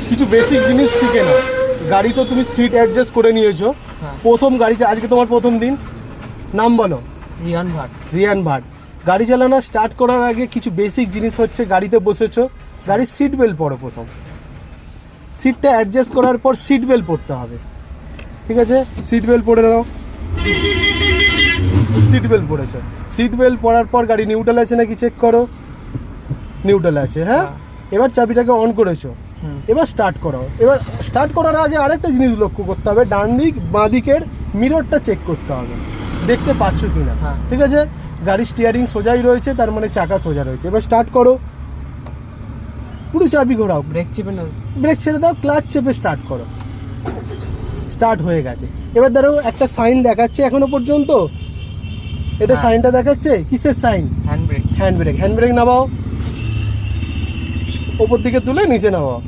কিছু বেসিক জিনিস শিখে নাও। গাড়ি তো তুমি সিট অ্যাডজাস্ট করে নিয়েছো, প্রথম গাড়ি আজকে তোমার প্রথম দিন। নাম বলো? রিয়ান ভাট। রিয়ান ভাট। গাড়ি চালানো স্টার্ট করার আগে কিছু বেসিক জিনিস হচ্ছে, গাড়িতে বসেছো, গাড়ির সিট বেল্ট পরো। প্রথম সিটটা অ্যাডজাস্ট করার পর সিট বেল্ট পরতে হবে, ঠিক আছে? সিট বেল্ট পরে নাও। সিট বেল্ট পরেছো, সিট বেল্ট পরার পর গাড়ি নিউট্রাল আছে নাকি চেক করো। নিউট্রাল আছে, হ্যাঁ। এবার চাবিটাকে অন করেছো, এবার স্টার্ট করো। এবার স্টার্ট করার আগে আরেকটা জিনিস লক্ষ্য করতে হবে, ডান দিক বাঁ দিকের মিররটা চেক করতে হবে, দেখতে পাচ্ছ কিনা, ঠিক আছে? গাড়ির স্টিয়ারিং সোজাই রয়েছে, তার মানে চাকা সোজা রয়েছে। এবার স্টার্ট করো, পুরো চাবি ঘোরাও, ব্রেক চেপে নাও, ব্রেক ছেড়ে দাও, ক্লাচ চেপে স্টার্ট করো। স্টার্ট হয়ে গেছে। এবার ধরো একটা সাইন দেখাচ্ছে এখনো পর্যন্ত, এটা সাইনটা দেখাচ্ছে কিসের sign? Hand brake. Hand brake. Hand brake নামাও, ওপর দিকে তুলে নিচে নামাও।